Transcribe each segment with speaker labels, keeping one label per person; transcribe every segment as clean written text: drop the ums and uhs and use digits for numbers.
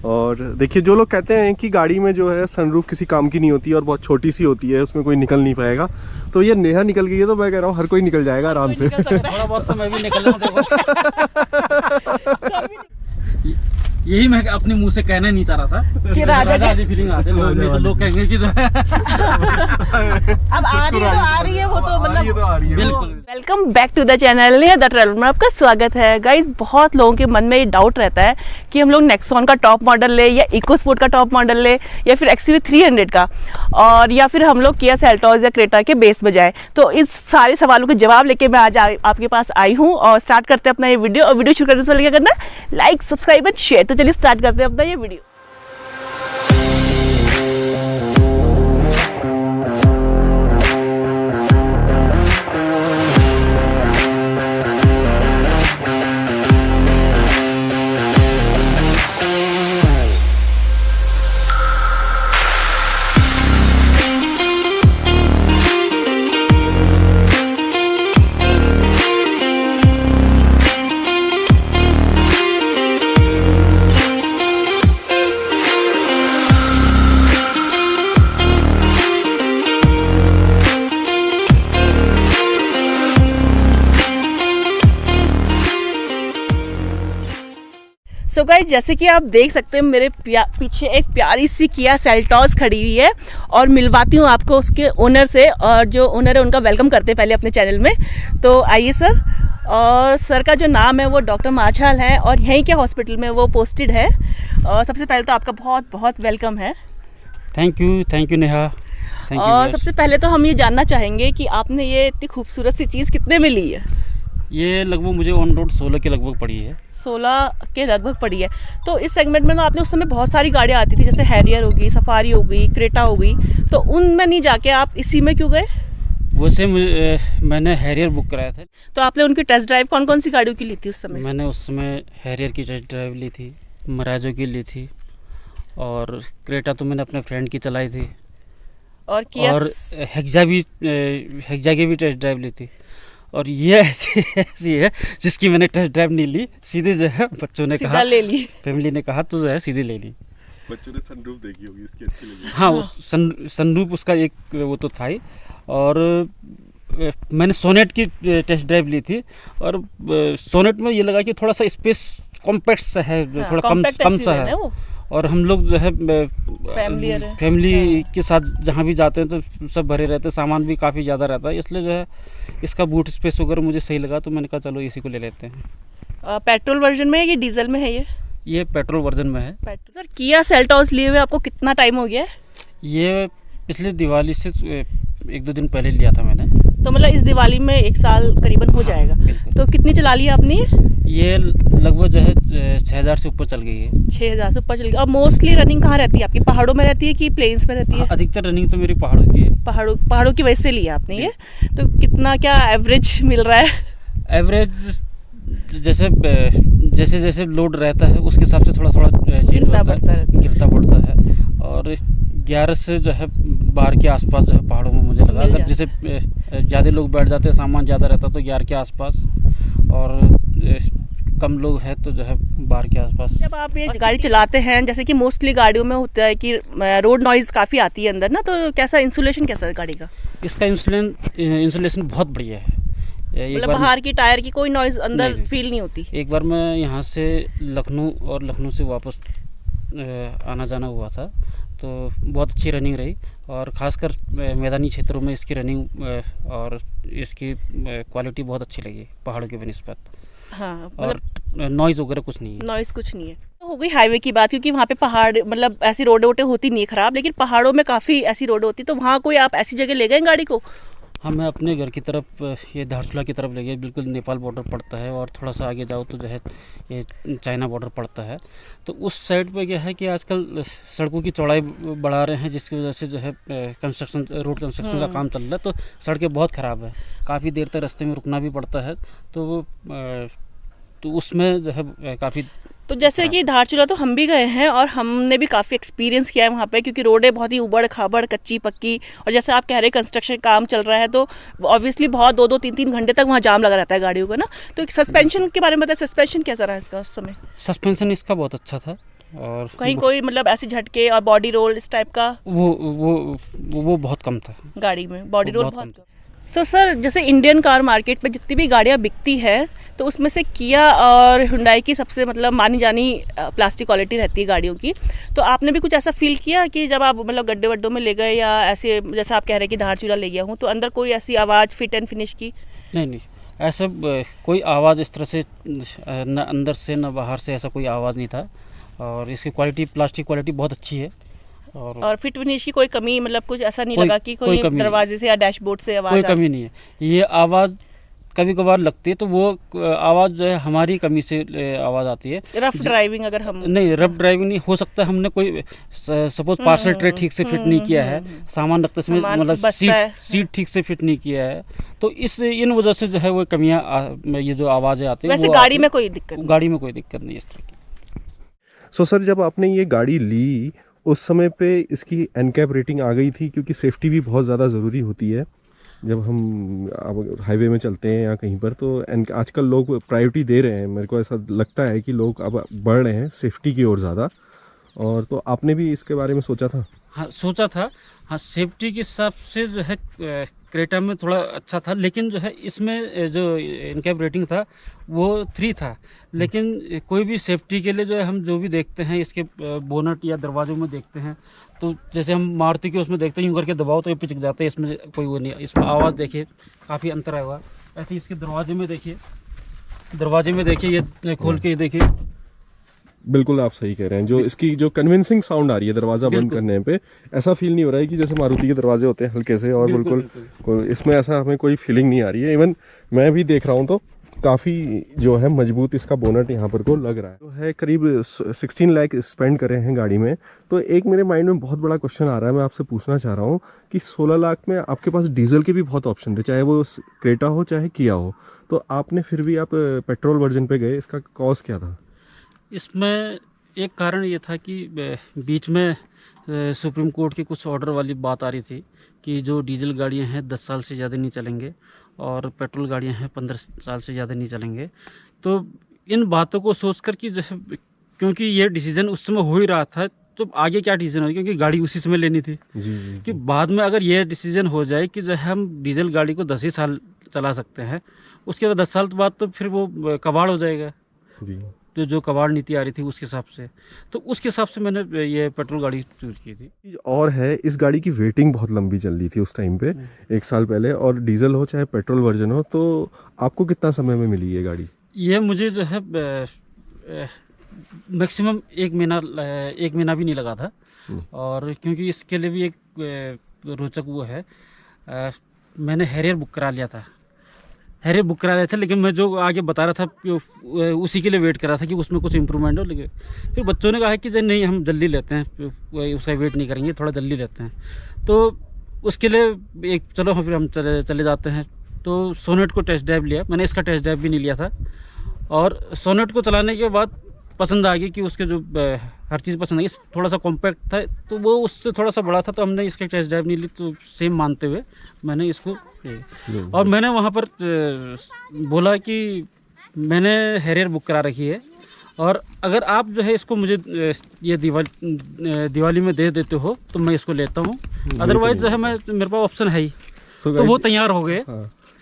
Speaker 1: और देखिए, जो लोग कहते हैं कि गाड़ी में जो है सनरूफ किसी काम की नहीं होती और बहुत छोटी सी होती है, उसमें कोई निकल नहीं पाएगा, तो ये नेहा निकल गई है, तो मैं कह रहा हूँ हर कोई निकल जाएगा आराम से।
Speaker 2: थोड़ा बहुत तो मैं भी निकल रहा हूँ, देखो। यही मैं अपने मुंह से कहना नहीं चाह रहा था कि राजा जी फीलिंग आते लोग, नहीं तो लोग कहेंगे कि जो है
Speaker 3: अब आ रही है वो तो मतलब
Speaker 2: बिल्कुल।
Speaker 3: Welcome back to the channel the traveller में आपका स्वागत है। गाइज, बहुत लोगों के मन में ये डाउट रहता है कि हम लोग नेक्सॉन का टॉप मॉडल ले या इको स्पोर्ट का टॉप मॉडल ले या फिर XUV 300 का, और या फिर हम लोग किया सेल्टॉस या क्रेटा के बेस बजाए। तो इस सारे सवालों के जवाब लेके मैं आज आपके पास आई हूँ और स्टार्ट करते हैं अपना ये वीडियो। और वीडियो शुरू करने से पहले क्या करना है, लाइक सब्सक्राइब एंड शेयर। तो चलिए स्टार्ट करते हैं अपना ये वीडियो। सो गाइस, जैसे कि आप देख सकते हैं मेरे पीछे एक प्यारी सी किया सेल्टॉस खड़ी हुई है और मिलवाती हूँ आपको उसके ओनर से, और जो ओनर है उनका वेलकम करते हैं पहले अपने चैनल में। तो आइए सर। और सर का जो नाम है वो डॉक्टर माझाल है और यहीं के हॉस्पिटल में वो पोस्टेड है। और सबसे पहले तो आपका बहुत बहुत वेलकम है।
Speaker 2: Thank you Neha.
Speaker 3: और सबसे पहले तो हम ये जानना चाहेंगे कि आपने ये इतनी खूबसूरत सी चीज़ कितने में ली है?
Speaker 2: ये लगभग मुझे ऑन रोड 16 के लगभग पड़ी है।
Speaker 3: 16 के लगभग पड़ी है। तो इस सेगमेंट में तो आपने उस समय बहुत सारी गाड़ियाँ आती थी, जैसे हैरियर हो गई, सफारी हो गई, क्रेटा हो गई, तो उनमें नहीं जाके आप इसी में क्यों गए?
Speaker 2: वैसे मैंने हैरियर बुक कराया था।
Speaker 3: तो आपने उनकी टेस्ट ड्राइव कौन कौन सी गाड़ियों की ली थी उस समय?
Speaker 2: मैंने उस समय हैरियर की टेस्ट ड्राइव ली थी, मराजो की ली थी, और क्रेटा तो मैंने अपने फ्रेंड की चलाई थी,
Speaker 3: और
Speaker 2: हेक्जा की भी टेस्ट ड्राइव ली थी। और ये ऐसी है जिसकी मैंने टेस्ट ड्राइव नहीं ली, सीधे जो है बच्चों ने कहा,
Speaker 3: ले ली,
Speaker 2: फैमिली ने कहा तो जो है सीधे ले ली।
Speaker 1: बच्चों ने सनरूफ देखी होगी, इसकी अच्छी लगी।
Speaker 2: हाँ, सनरूफ उसका एक वो तो था ही। और मैंने सोनेट की टेस्ट ड्राइव ली थी, और सोनेट में ये लगा कि थोड़ा सा स्पेस कॉम्पैक्ट सा है, थोड़ा कम सा है। और हम लोग जो है फैमिली के साथ जहाँ भी जाते हैं तो सब भरे रहते हैं, सामान भी काफ़ी ज़्यादा रहता है, इसलिए जो है इसका बूट स्पेस वगैरह मुझे सही लगा, तो मैंने कहा चलो इसी को ले लेते हैं।
Speaker 3: पेट्रोल वर्जन में है कि डीजल में है? ये
Speaker 2: पेट्रोल वर्जन में है।
Speaker 3: सर, किया सेल्टॉस लिए हुए आपको कितना टाइम हो गया है?
Speaker 2: ये पिछले दिवाली से 1-2 दिन पहले लिया था मैंने।
Speaker 3: तो मतलब इस दिवाली में 1 साल करीबन हो जाएगा। तो कितनी चला ली आपने?
Speaker 2: ये लगभग जो है 6000 से ऊपर चल गई है।
Speaker 3: 6000 से ऊपर चल गई। और मोस्टली रनिंग कहाँ रहती है आपकी? पहाड़ों में रहती है कि प्लेन्स में रहती है?
Speaker 2: अधिकतर रनिंग तो मेरी पहाड़ों की है।
Speaker 3: पहाड़ों की वजह से लिया आपने ये। तो कितना क्या एवरेज मिल रहा है?
Speaker 2: एवरेज जैसे लोड रहता है उसके हिसाब से थोड़ा गिरता बढ़ता है। और 11 से जो है 12 के आसपास जो है पहाड़ों में मुझे लगा। अगर जैसे ज़्यादा लोग बैठ जाते हैं, सामान ज़्यादा रहता तो 11 के आसपास, और कम लोग हैं तो जो है 12 के आसपास।
Speaker 3: जब आप ये गाड़ी चलाते हैं, जैसे कि मोस्टली गाड़ियों में होता है कि रोड नॉइज़ काफ़ी आती है अंदर ना, तो कैसा इंसुलेशन कैसा है गाड़ी का?
Speaker 2: इसका इंसुलेशन बहुत बढ़िया है।
Speaker 3: मतलब बाहर की टायर की कोई नॉइज़ अंदर फील नहीं होती?
Speaker 2: एक बार मैं यहाँ से लखनऊ से वापस आना जाना हुआ था, तो बहुत अच्छी रनिंग रही, और ख़ासकर मैदानी क्षेत्रों में इसकी रनिंग और इसकी क्वालिटी बहुत अच्छी लगी पहाड़ों की बनिस्बत।
Speaker 3: हाँ,
Speaker 2: और नॉइज़ वगैरह कुछ नहीं है।
Speaker 3: नॉइज़ कुछ नहीं है। तो हो गई हाईवे की बात, क्योंकि वहाँ पे पहाड़ मतलब ऐसी रोड होती नहीं है ख़राब, लेकिन पहाड़ों में काफ़ी ऐसी रोड होती, तो वहाँ कोई आप ऐसी जगह ले गए गाड़ी को?
Speaker 2: हाँ, मैं अपने घर की तरफ, ये धारचूला की तरफ ले गया। बिल्कुल नेपाल बॉर्डर पड़ता है, और थोड़ा सा आगे जाओ तो जो है ये चाइना बॉर्डर पड़ता है। तो उस साइड पे क्या है कि आजकल सड़कों की चौड़ाई बढ़ा रहे हैं, जिसकी वजह से जो है रोड कंस्ट्रक्शन का काम चल रहा है, तो सड़कें बहुत ख़राब है, काफ़ी देर तक रास्ते में रुकना भी पड़ता है। तो उसमें जो है काफ़ी
Speaker 3: तो जैसे कि धारचूला तो हम भी गए हैं और हमने भी काफ़ी एक्सपीरियंस किया है वहाँ पे, क्योंकि रोडें बहुत ही उबड़ खाबड़ कच्ची पक्की, और जैसे आप कह रहे हैं कंस्ट्रक्शन काम चल रहा है तो ऑब्वियसली बहुत 2-3 घंटे तक वहाँ जाम लगा रहता है गाड़ियों का ना। तो सस्पेंशन के बारे में बताएं, सस्पेंशन कैसा रहा इसका उस समय?
Speaker 2: सस्पेंशन इसका बहुत अच्छा था, और
Speaker 3: कहीं कोई मतलब ऐसे झटके और बॉडी रोल इस टाइप का
Speaker 2: वो बहुत कम था।
Speaker 3: गाड़ी में बॉडी रोल
Speaker 2: बहुत
Speaker 3: बहुत
Speaker 2: कम
Speaker 3: कम। सो सर, जैसे इंडियन कार मार्केट में जितनी भी गाड़ियाँ बिकती है तो उसमें से किया और हुंडई की सबसे मतलब मानी जानी प्लास्टिक क्वालिटी रहती है गाड़ियों की। तो आपने भी कुछ ऐसा फील किया कि जब आप मतलब गड्ढे वड्ढों में ले गए या ऐसे जैसे आप कह रहे हैं कि धार चूल्हा ले गया हूँ, तो अंदर कोई ऐसी आवाज़ फिट एंड फिनिश की?
Speaker 2: नहीं, ऐसा कोई आवाज़ इस तरह से न अंदर से न बाहर से ऐसा कोई आवाज़ नहीं था। और इसकी क्वालिटी, प्लास्टिक क्वालिटी बहुत अच्छी है।
Speaker 3: और फिट फिनिश की कोई कमी, मतलब कुछ ऐसा नहीं
Speaker 2: कोई-
Speaker 3: लगा कि
Speaker 2: कोई
Speaker 3: कोई
Speaker 2: कमी नहीं।
Speaker 3: दरवाजे से या डैशबोर्ड से आवाज़
Speaker 2: कोई कमी नहीं है। ये आवाज़ कभी कभार लगती है तो वो आवाज़ जो है हमारी कमी से आवाज़ आती है।
Speaker 3: रफ ड्राइविंग अगर हम
Speaker 2: नहीं, रफ ड्राइविंग नहीं हो सकता। हमने कोई सपोज पार्सल ट्रे ठीक से फिट नहीं किया है, सामान रखते समय
Speaker 3: सामान
Speaker 2: मतलब
Speaker 3: बचता है।
Speaker 2: सीट ठीक से फिट नहीं किया है, तो इन वजह से जो है वो कमियाँ, ये जो आवाज़ें आती है
Speaker 3: वैसे
Speaker 2: वो
Speaker 3: गाड़ी
Speaker 2: आती
Speaker 3: में
Speaker 2: है।
Speaker 3: कोई दिक्कत नहीं?
Speaker 2: गाड़ी में कोई दिक्कत नहीं इस तरह की।
Speaker 1: सो सर, जब आपने ये गाड़ी ली उस समय पे इसकी एनकैप रेटिंग आ गई थी, क्योंकि सेफ्टी भी बहुत ज़्यादा ज़रूरी होती है जब हम अब हाईवे में चलते हैं या कहीं पर। तो आजकल लोग प्रायोरिटी दे रहे हैं, मेरे को ऐसा लगता है कि लोग अब बढ़ रहे हैं सेफ्टी की ओर ज़्यादा। और तो आपने भी इसके बारे में सोचा था?
Speaker 2: हाँ, सोचा था। हाँ, सेफ्टी के हिसाब से जो है क्रेटा में थोड़ा अच्छा था, लेकिन जो है इसमें जो इनकैप रेटिंग था वो 3 था। लेकिन कोई भी सेफ्टी के लिए जो है हम जो भी देखते हैं इसके बोनट या दरवाजों में देखते हैं, तो जैसे हम मारुति के उसमें देखते हैं यूँ करके दबाओ तो ये पिचक जाता है, इसमें कोई वो नहीं है। इसमें आवाज़ देखिए काफ़ी अंतर आया हुआ। ऐसे इसके दरवाजे में देखिए, ये खोल के देखिए।
Speaker 1: बिल्कुल आप सही कह रहे हैं। जो इसकी जो कन्विंसिंग साउंड आ रही है दरवाज़ा बंद
Speaker 2: बिल्कुल।
Speaker 1: करने पे, ऐसा फील नहीं हो रहा है कि जैसे मारुति के दरवाजे होते हैं हल्के से, और बिल्कुल इसमें ऐसा हमें कोई फीलिंग नहीं आ रही है। इवन मैं भी देख रहा हूँ तो काफ़ी जो है मजबूत इसका बोनट यहाँ पर को लग रहा है। तो है करीब 16 लाख स्पेंड करे हैं गाड़ी में। तो एक मेरे माइंड में बहुत बड़ा क्वेश्चन आ रहा है, मैं आपसे पूछना चाह रहा हूँ कि 16 लाख में आपके पास डीजल के भी बहुत ऑप्शन थे, चाहे वो क्रेटा हो चाहे किया हो, तो आपने फिर भी आप पेट्रोल वर्जन पे गए। इसका कॉज क्या था?
Speaker 2: इसमें एक कारण ये था कि बीच में सुप्रीम कोर्ट की कुछ ऑर्डर वाली बात आ रही थी कि जो डीजल गाड़ियां हैं 10 साल से ज़्यादा नहीं चलेंगे और पेट्रोल गाड़ियां हैं 15 साल से ज़्यादा नहीं चलेंगे। तो इन बातों को सोचकर कि जो है, क्योंकि ये डिसीजन उस समय हो ही रहा था, तो आगे क्या डिसीजन हो, क्योंकि गाड़ी उसी समय लेनी थी
Speaker 1: जी।
Speaker 2: कि बाद में अगर ये डिसीजन हो जाए कि जो है हम डीजल गाड़ी को 10 ही साल चला सकते हैं, उसके बाद 10 साल बाद तो फिर वो कबाड़ हो जाएगा।
Speaker 1: जी।
Speaker 2: तो जो कबाड़ नीति आ रही थी उसके हिसाब से, तो उसके हिसाब से मैंने ये पेट्रोल गाड़ी चूज़ की थी।
Speaker 1: चीज़ और है, इस गाड़ी की वेटिंग बहुत लंबी चल रही थी उस टाइम पे, 1 साल पहले। और डीजल हो चाहे पेट्रोल वर्जन हो, तो आपको कितना समय में मिली ये गाड़ी?
Speaker 2: ये मुझे जो है मैक्सिमम 1 महीना भी नहीं लगा था। और क्योंकि इसके लिए भी एक रोचक वो है, मैंने हैरियर बुक करा लिया था। लेकिन मैं जो आगे बता रहा था उसी के लिए वेट कर रहा था कि उसमें कुछ इम्प्रूवमेंट हो। लेकिन फिर बच्चों ने कहा कि नहीं, हम जल्दी लेते हैं, उसका वेट नहीं करेंगे, थोड़ा जल्दी लेते हैं। तो उसके लिए चलो फिर हम चले जाते हैं। तो सोनेट को टेस्ट ड्राइव लिया मैंने, इसका टेस्ट ड्राइव भी नहीं लिया था। और सोनेट को चलाने के बाद पसंद आ गई कि उसके जो हर चीज़ पसंद आई। थोड़ा सा कॉम्पैक्ट था, तो वो उससे थोड़ा सा बड़ा था, तो हमने इसका टेस्ट ड्राइव नहीं ली, तो सेम मानते हुए मैंने इसको और मैंने वहाँ पर बोला कि मैंने हैरियर बुक करा रखी है, और अगर आप जो है इसको मुझे ये दिवाली में दे देते हो तो मैं इसको लेता हूँ, अदरवाइज जो है मेरे पास ऑप्शन है ही। तो वो तैयार हो गए।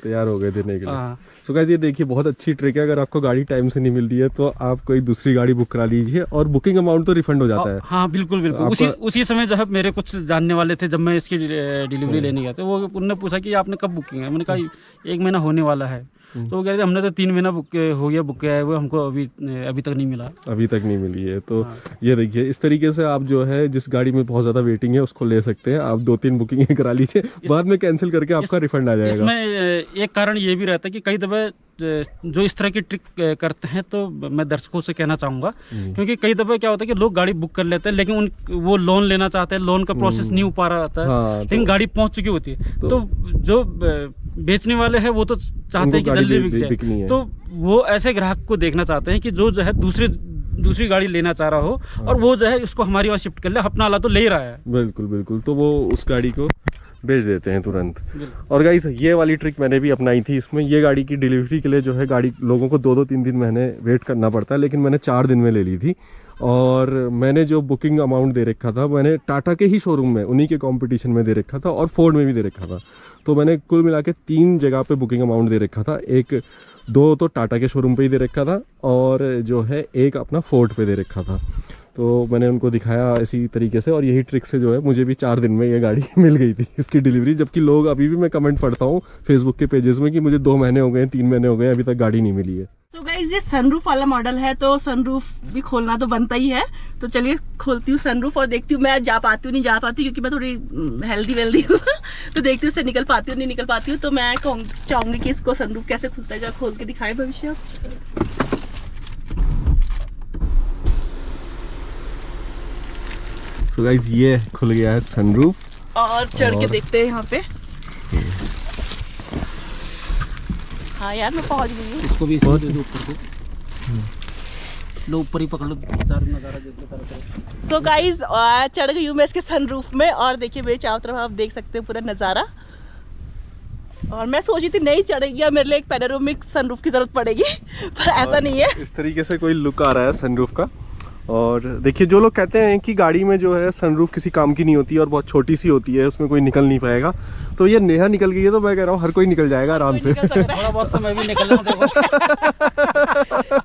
Speaker 1: तैयार हो गए देने के लिए।
Speaker 2: हाँ।
Speaker 1: सो गाइस, ये देखिए बहुत अच्छी ट्रिक है। अगर आपको गाड़ी टाइम से नहीं मिल रही है तो आप कोई दूसरी गाड़ी बुक करा लीजिए, और बुकिंग अमाउंट तो रिफंड हो जाता है।
Speaker 2: हाँ, बिल्कुल। उसी समय जो है मेरे कुछ जानने वाले थे, जब मैं इसकी डिलीवरी लेने गया था, वो उन्होंने पूछा कि आपने कब बुकिंग है। मैंने कहा 1 महीना होने वाला है। तो वो कह रहे थे हमने तो 3 महीना बुक हो गया, बुक किया है, वो हमको अभी तक नहीं मिला।
Speaker 1: अभी तक नहीं मिली है। तो ये देखिए, इस तरीके से आप जो है जिस गाड़ी में बहुत ज़्यादा वेटिंग है उसको ले सकते हैं। आप 2-3 बुकिंग करा लीजिए, बाद में कैंसिल करके आपका रिफंड आ जाएगा।
Speaker 2: इसमें एक कारण ये भी रहता है कि कई दफ़े जो इस तरह की ट्रिक करते हैं, तो मैं दर्शकों से कहना चाहूँगा, क्योंकि कई दफ़े क्या होता है कि लोग गाड़ी बुक कर लेते हैं, लेकिन वो लोन लेना चाहते हैं, लोन का प्रोसेस नहीं हो पा रहा होता है।
Speaker 1: हाँ,
Speaker 2: लेकिन गाड़ी पहुँच चुकी होती है, तो जो बेचने वाले हैं वो तो चाहते हैं कि जल्दी बिक जाए। तो वो ऐसे ग्राहक को देखना चाहते हैं कि जो है दूसरी गाड़ी लेना चाह रहा हो, और वो जो है उसको हमारी वहाँ शिफ्ट कर ले, अपना वाला तो ले ही रहा है।
Speaker 1: बिल्कुल। तो वो उस गाड़ी को बेच देते हैं तुरंत। और गाइस, ये वाली ट्रिक मैंने भी अपनाई थी। इसमें ये गाड़ी की डिलीवरी के लिए जो है गाड़ी लोगों को 2-2, 3-3 महीने वेट करना पड़ता है, लेकिन मैंने 4 दिन में ले ली थी। और मैंने जो बुकिंग अमाउंट दे रखा था मैंने टाटा के ही शोरूम में उन्हीं के कंपटीशन में दे रखा था और फोर्ड में भी दे रखा था। तो मैंने कुल मिला के 3 जगह पे बुकिंग अमाउंट दे रखा था। 2 तो टाटा के शोरूम पे ही दे रखा था और जो है 1 अपना फोर्ड पे दे रखा था। तो मैंने उनको दिखाया इसी तरीके से और यही ट्रिक से जो है मुझे भी 4 दिन में ये गाड़ी मिल गई थी इसकी डिलीवरी। जबकि लोग अभी भी मैं कमेंट पढ़ता हूँ फेसबुक के पेजेस में कि मुझे 2 महीने हो गए, 3 महीने हो गए, अभी तक गाड़ी नहीं मिली है।
Speaker 3: तो गाइस ये सनरूफ वाला मॉडल है तो सनरूफ भी खोलना तो बनता ही है। तो चलिए खोलती हूँ सनरूफ और देखती हूँ मैं जा पाती हूँ नहीं जा पाती, क्योंकि मैं थोड़ी हेल्दी वेल्दी हूँ तो देखती हूँ उससे निकल पाती हूँ नहीं निकल पाती हूँ। तो मैं चाहूंगी कि इसको सनरूफ कैसे खुलता है, खोल के दिखाए भविष्य।
Speaker 1: सो गाइस ये खुल गया है सनरूफ
Speaker 3: और चढ़ के देखते हैं यहाँ पे। हाँ यार मैं पहुँच गई हूँ।
Speaker 2: इसको भी इसको दे दो ऊपर से, लो ऊपर ही पकड़ लो, चारों नज़ारा देख लो।
Speaker 3: सो गाइज चढ़ गई हूँ मैं इसके सनरूफ में और देखिए मेरे चारों तरफ आप देख सकते हैं पूरा नज़ारा। और मैं सोची थी नहीं चढ़ेगी या मेरे लिए एक पैनोरामिक सनरूफ की जरूरत पड़ेगी पर ऐसा नहीं है।
Speaker 1: इस तरीके से कोई लुक आ रहा है सनरूफ का। और देखिए जो लोग कहते हैं कि गाड़ी में जो है सनरूफ किसी काम की नहीं होती और बहुत छोटी सी होती है, उसमें कोई निकल नहीं पाएगा, तो ये नेहा निकल गई है। तो मैं कह रहा हूँ हर कोई निकल जाएगा आराम से।
Speaker 2: थोड़ा बहुत तो मैं भी निकल रहा हूँ,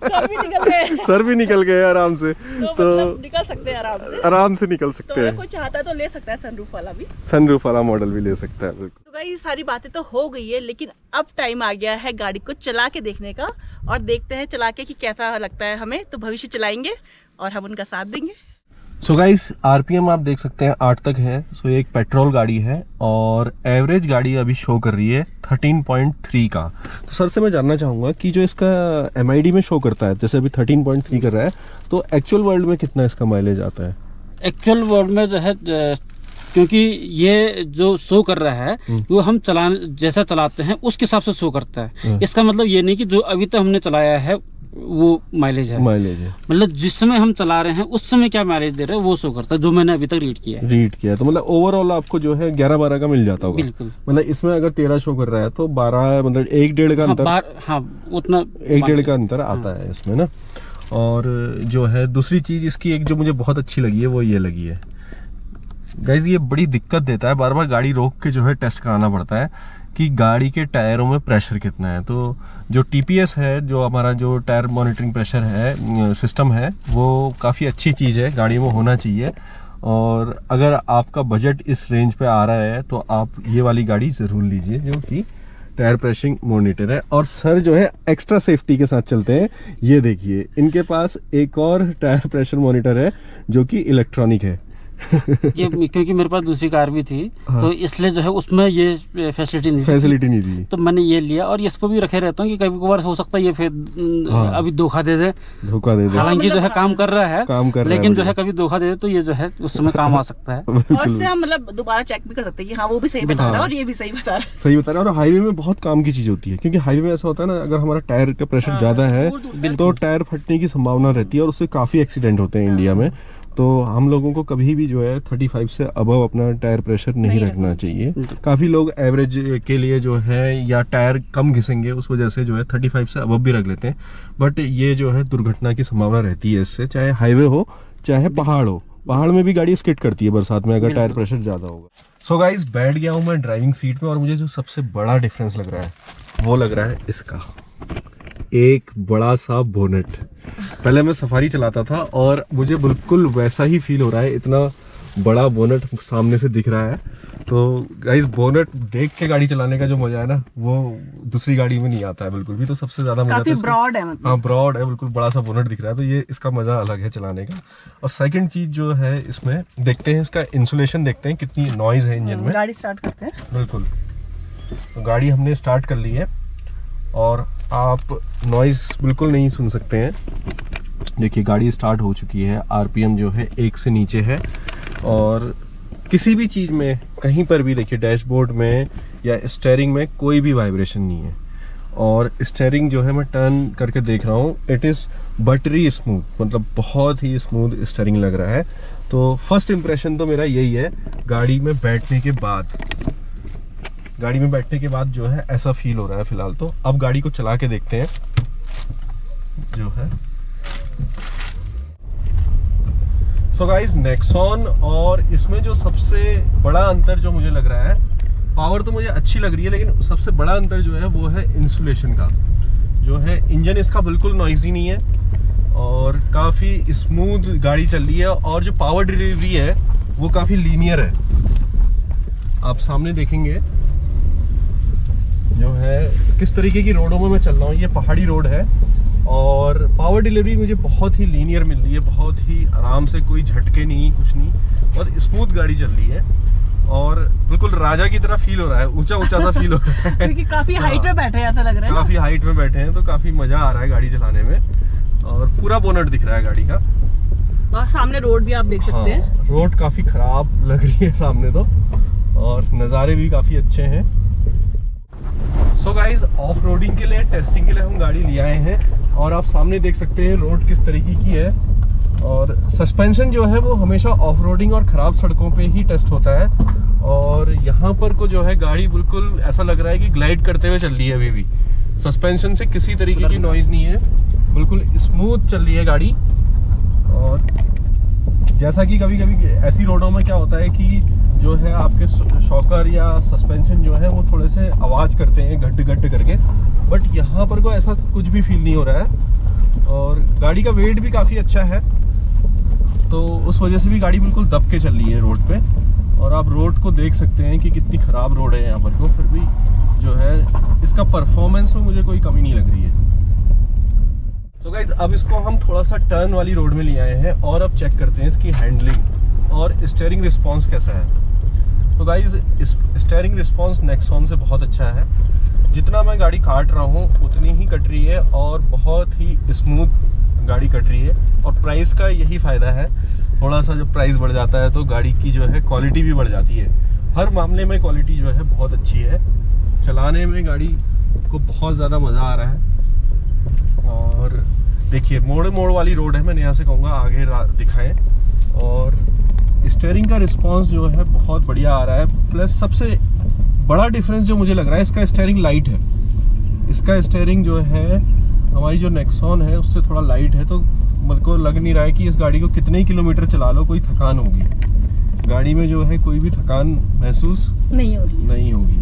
Speaker 3: सर भी निकल गए।
Speaker 1: सर भी निकल गए आराम से,
Speaker 3: तो मतलब निकल सकते हैं
Speaker 1: आराम से निकल सकते
Speaker 3: तो
Speaker 1: हैं।
Speaker 3: कोई चाहता है तो ले सकता है सनरूफ वाला भी,
Speaker 1: सनरूफ वाला मॉडल भी ले सकता है बिल्कुल।
Speaker 3: तो गाइस सारी बातें तो हो गई है, लेकिन अब टाइम आ गया है गाड़ी को चला के देखने का और देखते हैं चला के कि कैसा लगता है हमें। तो भविष्य चलाएंगे और हम उनका साथ देंगे।
Speaker 1: सो गाइस आरपीएम आप देख सकते हैं 8 तक है। सो ये एक पेट्रोल गाड़ी है और एवरेज गाड़ी अभी शो कर रही है 13.3 का। तो सर से मैं जानना चाहूँगा कि जो इसका एमआईडी में शो करता है, जैसे अभी 13.3 कर रहा है, तो एक्चुअल वर्ल्ड में कितना इसका माइलेज आता है?
Speaker 2: एक्चुअल वर्ल्ड में जो है, क्योंकि ये जो शो कर रहा है वो हम जैसा चलाते हैं उसके हिसाब से शो करता है। इसका मतलब ये नहीं कि जो अभी तक हमने चलाया है वो माइलेज है। मतलब जिस समय हम चला रहे हैं उस समय क्या माइलेज दे रहे हैं वो शो करता है, जो मैंने अभी तक रीड किया है।
Speaker 1: तो मतलब ओवरऑल आपको जो है 11-12 का मिल जाता होगा।
Speaker 2: बिल्कुल।
Speaker 1: मतलब इसमें अगर 13 शो कर रहा है तो 12, मतलब 1-1.5 का अंतर।
Speaker 2: हाँ उतना
Speaker 1: 1-1.5 का अंतर आता है इसमें ना। और जो है दूसरी चीज इसकी एक जो मुझे बहुत अच्छी लगी है वो ये लगी है गाइज, ये बड़ी दिक्कत देता है, बार बार गाड़ी रोक के जो है टेस्ट कराना पड़ता है कि गाड़ी के टायरों में प्रेशर कितना है। तो जो टीपीएस है, जो हमारा जो टायर मॉनिटरिंग प्रेशर है सिस्टम है, वो काफ़ी अच्छी चीज़ है, गाड़ी में होना चाहिए। और अगर आपका बजट इस रेंज पे आ रहा है तो आप ये वाली गाड़ी ज़रूर लीजिए जो कि टायर प्रेशरिंग मॉनिटर है। और सर जो है एक्स्ट्रा सेफ्टी के साथ चलते हैं। ये देखिए इनके पास एक और टायर प्रेशर मॉनिटर है जो कि इलेक्ट्रॉनिक है।
Speaker 2: ये क्योंकि मेरे पास दूसरी कार भी थी, हाँ। तो इसलिए जो है उसमें ये फैसिलिटी नहीं थी, तो मैंने ये लिया। और इसको भी रखे रहता हूँ कि कभी कभार हो सकता है ये फिर अभी धोखा दे दे। हालांकि जो है काम कर रहा है, लेकिन जो है कभी धोखा दे दे तो ये जो है उस समय काम आ सकता है।
Speaker 3: और इससे हम मतलब दोबारा चेक भी कर सकते हैं कि हाँ वो भी सही बता रहा है और ये भी सही बता रहा है।
Speaker 1: और हाईवे में बहुत काम की चीज होती है, क्योंकि हाईवे में ऐसा होता है ना, अगर हमारा टायर का प्रेशर ज्यादा है तो टायर फटने की संभावना रहती है और उससे काफी एक्सीडेंट होते हैं इंडिया में। तो हम लोगों को कभी भी जो है 35 से अबव अपना टायर प्रेशर नहीं रखना चाहिए। काफ़ी लोग एवरेज के लिए जो है या टायर कम घिसेंगे उस वजह से जो है 35 से अबव भी रख लेते हैं, बट ये जो है दुर्घटना की संभावना रहती है इससे, चाहे हाईवे हो चाहे पहाड़ हो। पहाड़ में भी गाड़ी स्किड करती है बरसात में अगर टायर प्रेशर ज़्यादा होगा। सो गाइस बैठ गया हूँ मैं ड्राइविंग सीट में और मुझे जो सबसे बड़ा डिफरेंस लग रहा है वो लग रहा है इसका एक बड़ा सा बोनेट। पहले मैं सफारी चलाता था और मुझे बिल्कुल वैसा ही फील हो रहा है, इतना बड़ा बोनेट सामने से दिख रहा है। तो गाइस बोनेट देख के गाड़ी चलाने का जो मजा है ना वो दूसरी गाड़ी में नहीं आता है बिल्कुल भी। तो सबसे ज्यादा मजा
Speaker 3: काफी ब्रॉड है, मतलब
Speaker 1: हाँ ब्रॉड है, बिल्कुल बड़ा सा बोनेट दिख रहा है, तो ये इसका मजा अलग है चलाने का। और सेकंड चीज जो है इसमें देखते हैं इसका इंसुलेशन, देखते हैं कितनी नॉइज है इंजन में।
Speaker 3: गाड़ी स्टार्ट करते हैं।
Speaker 1: बिल्कुल, तो गाड़ी हमने स्टार्ट कर ली है और आप नॉइज़ बिल्कुल नहीं सुन सकते हैं। देखिए गाड़ी स्टार्ट हो चुकी है, आरपीएम जो है 1 से नीचे है। और किसी भी चीज़ में कहीं पर भी देखिए डैशबोर्ड में या स्टीयरिंग में कोई भी वाइब्रेशन नहीं है। और स्टीयरिंग जो है मैं टर्न करके देख रहा हूँ, इट इज़ बटरी स्मूथ, मतलब बहुत ही स्मूथ स्टीयरिंग लग रहा है। तो फर्स्ट इम्प्रेशन तो मेरा यही है गाड़ी में बैठने के बाद। गाड़ी में बैठने के बाद जो है ऐसा फील हो रहा है फिलहाल। तो अब गाड़ी को चला के देखते हैं जो है। सो गाइस, नेक्सॉन और इसमें जो सबसे बड़ा अंतर जो मुझे लग रहा है, पावर तो मुझे अच्छी लग रही है, लेकिन सबसे बड़ा अंतर जो है वो है इंसुलेशन का। जो है इंजन इसका बिल्कुल नॉइजी नहीं है और काफ़ी स्मूथ गाड़ी चल रही है, और जो पावर डिलीवरी है वो काफ़ी लीनियर है। आप सामने देखेंगे जो है किस तरीके की रोडों में मैं चल रहा हूँ, ये पहाड़ी रोड है और पावर डिलीवरी मुझे बहुत ही लीनियर मिल रही है, बहुत ही आराम से, कोई झटके नहीं, कुछ नहीं, बहुत स्मूथ गाड़ी चल रही है और बिल्कुल राजा की तरह फील हो रहा है, ऊंचा ऊंचा सा फील हो रहा है
Speaker 3: क्योंकि काफी हाइट में बैठे हैं, ऐसा लग रहा है।
Speaker 1: काफी हाइट में बैठे हैं तो काफी मजा आ रहा है गाड़ी चलाने में, और पूरा बोनट दिख रहा है गाड़ी का।
Speaker 3: और सामने रोड भी आप देख सकते हैं।
Speaker 1: रोड काफी खराब लग रही है सामने तो, और नज़ारे भी काफी अच्छे हैं। सो गाइज, ऑफ रोडिंग के लिए, टेस्टिंग के लिए हम गाड़ी ले आए हैं, और आप सामने देख सकते हैं रोड किस तरीके की है। और सस्पेंशन जो है वो हमेशा ऑफ रोडिंग और ख़राब सड़कों पे ही टेस्ट होता है, और यहाँ पर को जो है गाड़ी बिल्कुल ऐसा लग रहा है कि ग्लाइड करते हुए चल रही है अभी भी। सस्पेंशन से किसी तरीके की नॉइज़ नहीं है, बिल्कुल स्मूथ चल रही है गाड़ी। और जैसा कि कभी कभी ऐसी रोडों में क्या होता है कि जो है आपके शॉकर या सस्पेंशन जो है वो थोड़े से आवाज़ करते हैं घट घट करके, बट यहाँ पर को ऐसा कुछ भी फील नहीं हो रहा है। और गाड़ी का वेट भी काफ़ी अच्छा है, तो उस वजह से भी गाड़ी बिल्कुल दब के चल रही है रोड पे। और आप रोड को देख सकते हैं कि कितनी ख़राब रोड है यहाँ पर को, फिर भी जो है इसका परफॉर्मेंस में मुझे कोई कमी नहीं लग रही है। तो गाइज, अब इसको हम थोड़ा सा टर्न वाली रोड में ले आए हैं, और अब चेक करते हैं इसकी हैंडलिंग और स्टीयरिंग रिस्पॉन्स कैसा है। तो गाइज, इस स्टीयरिंग रिस्पॉन्स नेक्सॉन से बहुत अच्छा है। जितना मैं गाड़ी काट रहा हूँ उतनी ही कट रही है, और बहुत ही स्मूथ गाड़ी कट रही है। और प्राइस का यही फ़ायदा है, थोड़ा सा जब प्राइस बढ़ जाता है तो गाड़ी की जो है क्वालिटी भी बढ़ जाती है। हर मामले में क्वालिटी जो है बहुत अच्छी है, चलाने में गाड़ी को बहुत ज़्यादा मज़ा आ रहा है। और देखिए, मोड़ वाली रोड है, मैंने यहाँ से कहूँगा आगे दिखाएं। और स्टीयरिंग का रिस्पांस जो है बहुत बढ़िया आ रहा है। प्लस सबसे बड़ा डिफरेंस जो मुझे लग रहा है, इसका स्टीयरिंग लाइट है। इसका स्टीयरिंग जो है हमारी जो नेक्सॉन है उससे थोड़ा लाइट है, तो मेरे को लग नहीं रहा है कि इस गाड़ी को कितने ही किलोमीटर चला लो कोई थकान होगी। गाड़ी में जो है कोई भी थकान महसूस नहीं होगी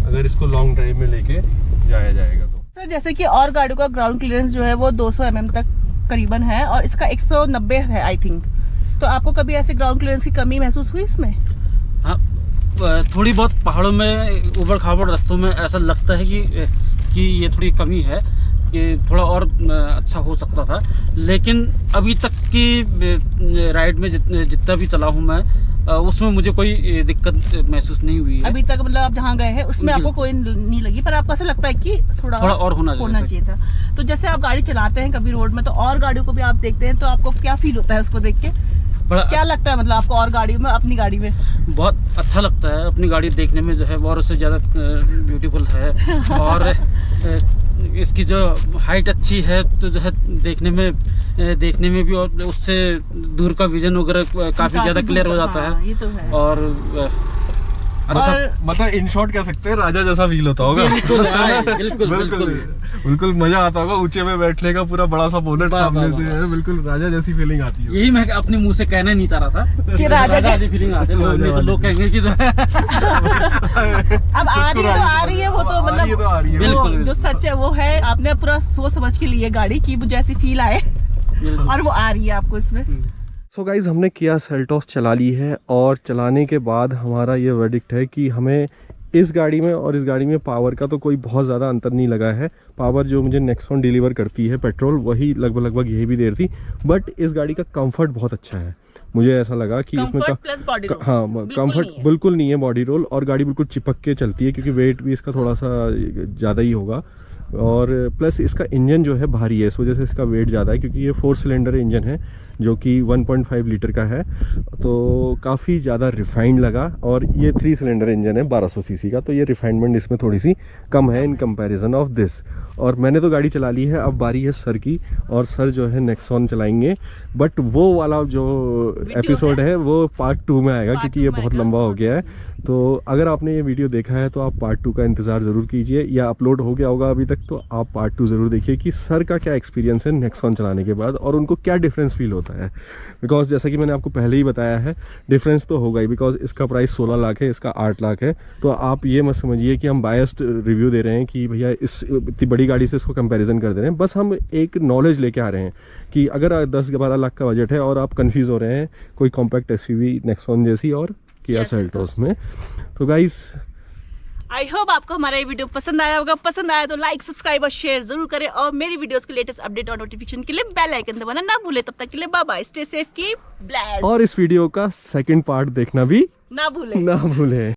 Speaker 1: अगर इसको लॉन्ग ड्राइव में लेके जाया जाएगा तो।
Speaker 3: सर, जैसे कि और गाड़ियों का ग्राउंड क्लियरेंस जो है वो 200 mm तक करीबन है, और इसका 190 है आई थिंक। तो आपको कभी ऐसे ग्राउंड क्लियरेंस की कमी महसूस हुई इसमें?
Speaker 2: हाँ, थोड़ी बहुत पहाड़ों में, ऊबड़ खाबड़ रास्तों में ऐसा लगता है कि ये थोड़ी कमी है, कि थोड़ा और अच्छा हो सकता था। लेकिन अभी तक की राइड में जितना भी चला हूँ मैं, उसमें मुझे कोई दिक्कत महसूस नहीं हुई है
Speaker 3: अभी तक। मतलब आप जहाँ गए हैं उसमें आपको कोई नहीं लगी, पर आपको ऐसा लगता है कि थोड़ा और होना चाहिए था। तो जैसे आप गाड़ी चलाते हैं कभी रोड में, तो और गाड़ियों को भी आप देखते हैं, तो आपको क्या फील होता है उसको देख के? क्या लगता है मतलब आपको और गाड़ी में, अपनी गाड़ी में?
Speaker 2: बहुत अच्छा लगता है, अपनी गाड़ी देखने में जो है और उससे ज़्यादा ब्यूटीफुल है। और इसकी जो हाइट अच्छी है, तो जो है देखने में भी, और उससे दूर का विजन वगैरह काफ़ी ज़्यादा क्लियर हो जाता है।
Speaker 3: ये तो है।
Speaker 2: और
Speaker 1: अच्छा, मतलब इन शॉर्ट कह सकते हैं राजा जैसा फील होता होगा। बिल्कुल मजा आता होगा ऊंचे में बैठने का, पूरा बड़ा सा बोनट सामने से है, बिल्कुल राजा जैसी फीलिंग आती है।
Speaker 2: यही मैं अपने मुंह से कहना नहीं चाह रहा था
Speaker 3: कि राजा
Speaker 2: जैसी फीलिंग आती है। नहीं तो लोग कहेंगे कि जो है
Speaker 3: अब आ रही है वो तो मतलब
Speaker 2: बिल्कुल
Speaker 3: जो सच है वो है। आपने पूरा सोच समझ के लिए गाड़ी की जैसी फील आए, और वो आ रही है आपको इसमें।
Speaker 1: सो गाइज, हमने किया सेल्टॉस चला ली है, और चलाने के बाद हमारा ये वर्डिक्ट है कि हमें इस गाड़ी में और इस गाड़ी में पावर का तो कोई बहुत ज़्यादा अंतर नहीं लगा है। पावर जो मुझे नेक्सॉन डिलीवर करती है पेट्रोल, वही लगभग यही भी देर थी, बट इस गाड़ी का कंफर्ट बहुत अच्छा है। मुझे ऐसा लगा कि इसमें कंफर्ट बिल्कुल नहीं है बॉडी रोल, और गाड़ी बिल्कुल चिपक के चलती है, क्योंकि वेट भी इसका थोड़ा सा ज़्यादा ही होगा। और प्लस इसका इंजन जो है भारी है, इस वजह से इसका वेट ज़्यादा है, क्योंकि ये 4 सिलेंडर इंजन है जो कि 1.5 लीटर का है, तो काफ़ी ज़्यादा रिफाइंड लगा। और ये 3 सिलेंडर इंजन है 1200 सीसी का, तो ये रिफाइनमेंट इसमें थोड़ी सी कम है इन कंपैरिजन ऑफ दिस। और मैंने तो गाड़ी चला ली है, अब बारी है सर की, और सर जो है नेक्सॉन चलाएंगे, बट वो वाला जो एपिसोड है वो पार्ट 2 में आएगा, क्योंकि ये बहुत लंबा हो गया है। तो अगर आपने ये वीडियो देखा है तो आप पार्ट 2 का इंतज़ार ज़रूर कीजिए, या अपलोड हो गया होगा अभी तक तो आप पार्ट 2 ज़रूर देखिए कि सर का क्या एक्सपीरियंस है नेक्सॉन चलाने के बाद, और उनको क्या डिफरेंस फील होता है। बिकॉज जैसा कि मैंने आपको पहले ही बताया है, डिफरेंस तो होगा ही, बिकॉज इसका प्राइस 16 लाख है, इसका 8 लाख है। तो आप ये मत समझिए कि हम बायस्ड रिव्यू दे रहे हैं कि भैया इस इतनी बड़ी गाड़ी से इसको कंपैरिजन कर दे रहे हैं, बस हम एक नॉलेज लेके आ रहे हैं कि अगर 10-12 लाख का बजट है और आप कंफ्यूज हो रहे हैं कोई कॉम्पैक्ट एसयूवी नेक्सॉन जैसी और किया सेल्टोस में, तो गाइस
Speaker 3: आई होप आपको हमारा ये वीडियो पसंद आया होगा। पसंद आया तो लाइक, सब्सक्राइब और शेयर जरूर करें, और मेरी वीडियोस के लेटेस्ट अपडेट और नोटिफिकेशन के लिए बेल आइकन दबाना ना भूले। तब तक के लिए bye bye, stay safe, keep blessed,
Speaker 1: और इस वीडियो का सेकंड पार्ट देखना भी
Speaker 3: ना भूले।
Speaker 1: ना भूलें।